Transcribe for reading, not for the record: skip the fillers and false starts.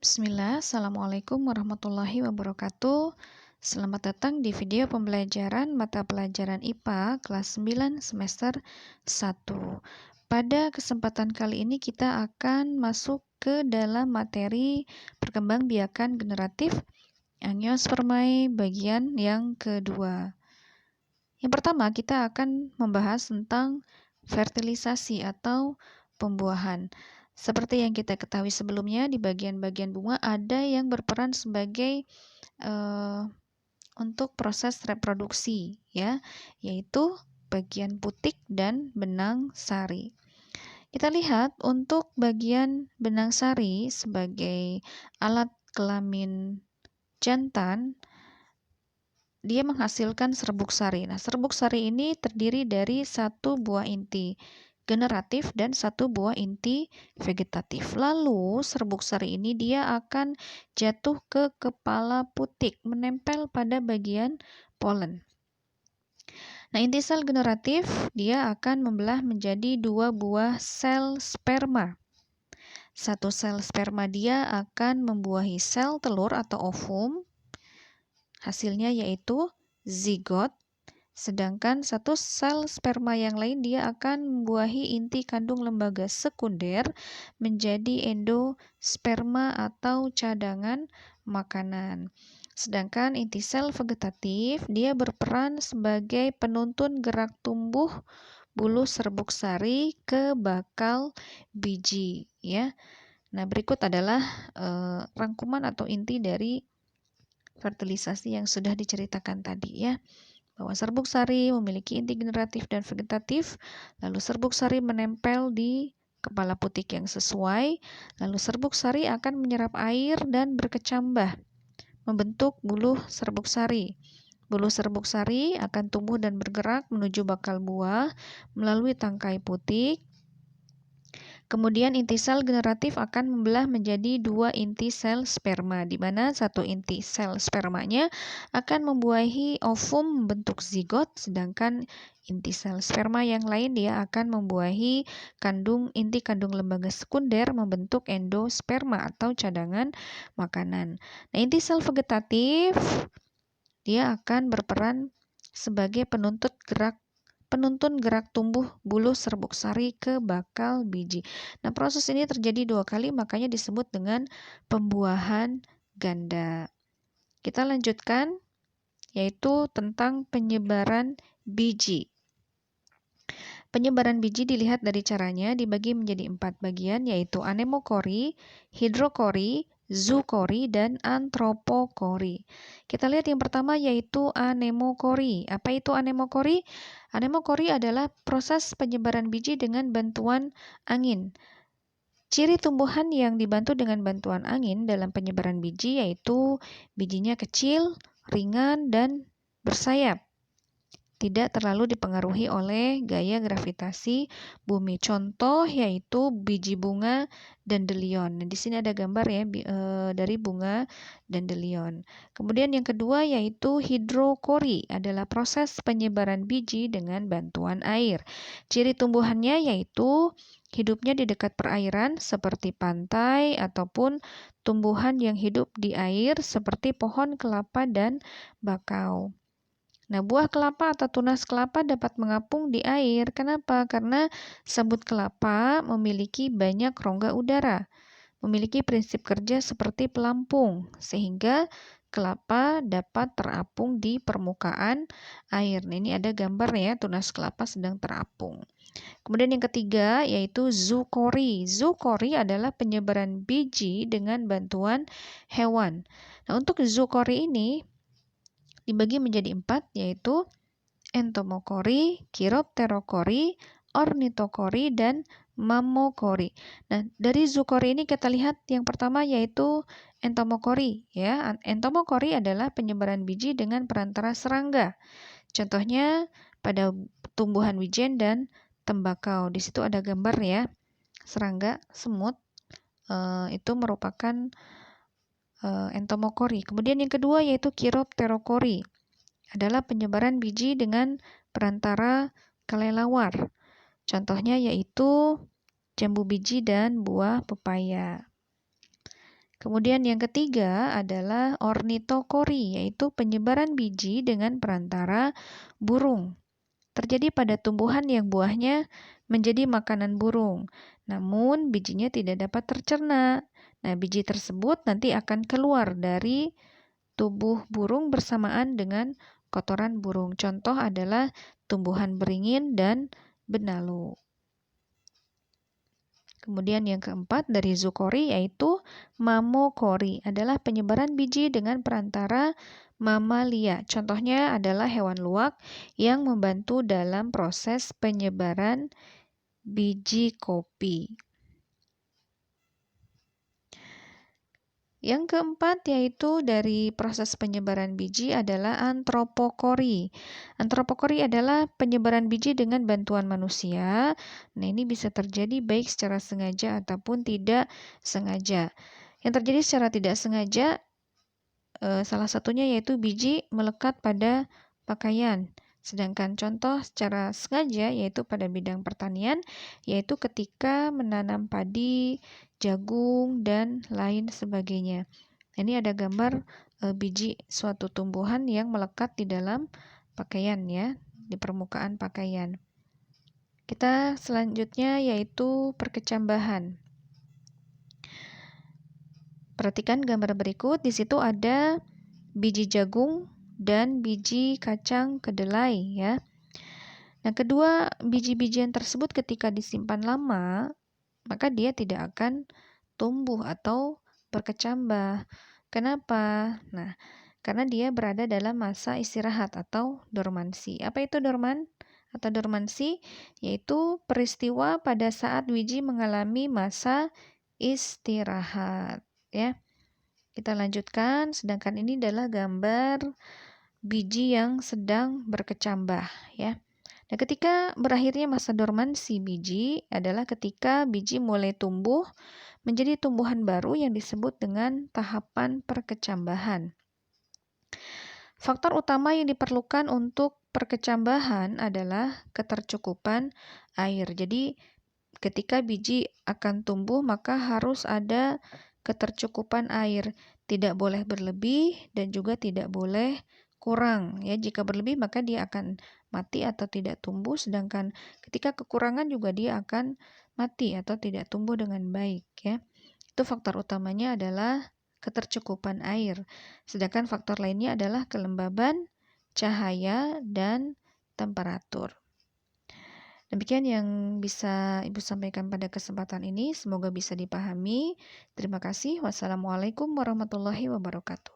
Bismillah, Assalamualaikum warahmatullahi wabarakatuh. Selamat datang di video pembelajaran mata pelajaran IPA kelas 9 semester 1. Pada kesempatan kali ini kita akan masuk ke dalam materi perkembangbiakan generatif Angiospermae bagian yang kedua. Yang pertama kita akan membahas tentang fertilisasi atau pembuahan. Seperti yang kita ketahui sebelumnya, di bagian-bagian bunga ada yang berperan sebagai untuk proses reproduksi, ya, yaitu bagian putik dan benang sari. Kita lihat untuk bagian benang sari sebagai alat kelamin jantan, dia menghasilkan serbuk sari. Nah, serbuk sari ini terdiri dari satu buah inti generatif dan satu buah inti vegetatif. Lalu serbuk sari ini dia akan jatuh ke kepala putik, menempel pada bagian polen. Nah, inti sel generatif dia akan membelah menjadi dua buah sel sperma. Satu sel sperma dia akan membuahi sel telur atau ovum. Hasilnya yaitu zigot. Sedangkan satu sel sperma yang lain dia akan membuahi inti kandung lembaga sekunder menjadi endosperma atau cadangan makanan. Sedangkan inti sel vegetatif dia berperan sebagai penuntun gerak tumbuh bulu serbuk sari ke bakal biji, ya. Nah, berikut adalah rangkuman atau inti dari fertilisasi yang sudah diceritakan tadi, ya. Bahwa serbuk sari memiliki inti generatif dan vegetatif, lalu serbuk sari menempel di kepala putik yang sesuai, lalu serbuk sari akan menyerap air dan berkecambah, membentuk buluh serbuk sari. Buluh serbuk sari akan tumbuh dan bergerak menuju bakal buah melalui tangkai putik. Kemudian inti sel generatif akan membelah menjadi dua inti sel sperma, di mana satu inti sel spermanya akan membuahi ovum membentuk zigot, sedangkan inti sel sperma yang lain dia akan membuahi inti kandung lembaga sekunder membentuk endosperma atau cadangan makanan. Nah, inti sel vegetatif dia akan berperan sebagai penuntun gerak tumbuh buluh serbuk sari ke bakal biji. Nah, proses ini terjadi dua kali, makanya disebut dengan pembuahan ganda. Kita lanjutkan, yaitu tentang penyebaran biji. Penyebaran biji dilihat dari caranya dibagi menjadi 4 bagian, yaitu anemokori, hidrokori, zookori, dan antropokori. Kita lihat yang pertama yaitu anemokori. Apa itu anemokori? Anemokori adalah proses penyebaran biji dengan bantuan angin. Ciri tumbuhan yang dibantu dengan bantuan angin dalam penyebaran biji yaitu bijinya kecil, ringan, dan bersayap. Tidak terlalu dipengaruhi oleh gaya gravitasi bumi. Contoh yaitu biji bunga dandelion. Nah, di sini ada gambar ya dari bunga dandelion. Kemudian yang kedua yaitu hidrokori, adalah proses penyebaran biji dengan bantuan air. Ciri tumbuhannya yaitu hidupnya di dekat perairan seperti pantai ataupun tumbuhan yang hidup di air seperti pohon kelapa dan bakau. Nah, buah kelapa atau tunas kelapa dapat mengapung di air. Kenapa? Karena sabut kelapa memiliki banyak rongga udara, memiliki prinsip kerja seperti pelampung, sehingga kelapa dapat terapung di permukaan air. Nah, ini ada gambar ya, tunas kelapa sedang terapung. Kemudian yang ketiga yaitu zookori. Zookori adalah penyebaran biji dengan bantuan hewan. Nah, untuk zookori ini dibagi menjadi 4, yaitu entomokori, chiropterokori, ornitokori, dan mammokori. Nah, dari zookori ini kita lihat yang pertama yaitu entomokori, ya. Entomokori adalah penyebaran biji dengan perantara serangga. Contohnya pada tumbuhan wijen dan tembakau. Di situ ada gambar ya, serangga, semut, itu merupakan entomokori. Kemudian yang kedua yaitu chiropterokori, adalah penyebaran biji dengan perantara kelelawar. Contohnya yaitu jambu biji dan buah pepaya. Kemudian yang ketiga adalah ornitokori, yaitu penyebaran biji dengan perantara burung. Terjadi pada tumbuhan yang buahnya menjadi makanan burung, namun bijinya tidak dapat tercerna. Nah, biji tersebut nanti akan keluar dari tubuh burung bersamaan dengan kotoran burung. Contoh adalah tumbuhan beringin dan benalu. Kemudian yang keempat dari zukori yaitu mamokori adalah penyebaran biji dengan perantara mamalia. Contohnya adalah hewan luwak yang membantu dalam proses penyebaran biji kopi. Yang keempat yaitu dari proses penyebaran biji adalah antropokori. Antropokori adalah penyebaran biji dengan bantuan manusia. Nah, ini bisa terjadi baik secara sengaja ataupun tidak sengaja. Yang terjadi secara tidak sengaja salah satunya yaitu biji melekat pada pakaian. Sedangkan contoh secara sengaja yaitu pada bidang pertanian, yaitu ketika menanam padi, jagung, dan lain sebagainya. Ini ada gambar biji suatu tumbuhan yang melekat di dalam pakaian ya, di permukaan pakaian. Kita selanjutnya yaitu perkecambahan. Perhatikan gambar berikut, di situ ada biji jagung dan biji kacang kedelai ya. Nah, kedua biji-bijian tersebut ketika disimpan lama, maka dia tidak akan tumbuh atau berkecambah. Kenapa? Nah, karena dia berada dalam masa istirahat atau dormansi. Apa itu dorman atau dormansi? Yaitu peristiwa pada saat biji mengalami masa istirahat, ya. Kita lanjutkan, sedangkan ini adalah gambar biji yang sedang berkecambah, ya. Nah, ketika berakhirnya masa dormansi biji adalah ketika biji mulai tumbuh menjadi tumbuhan baru yang disebut dengan tahapan perkecambahan. Faktor utama yang diperlukan untuk perkecambahan adalah ketercukupan air. Jadi, ketika biji akan tumbuh, maka harus ada ketercukupan air. Tidak boleh berlebih dan juga tidak boleh kurang. Ya, jika berlebih maka dia akan mati atau tidak tumbuh, sedangkan ketika kekurangan juga dia akan mati atau tidak tumbuh dengan baik. Ya, itu faktor utamanya adalah ketercukupan air. Sedangkan faktor lainnya adalah kelembaban, cahaya, dan temperatur. Demikian yang bisa Ibu sampaikan pada kesempatan ini. Semoga bisa dipahami. Terima kasih. Wassalamualaikum warahmatullahi wabarakatuh.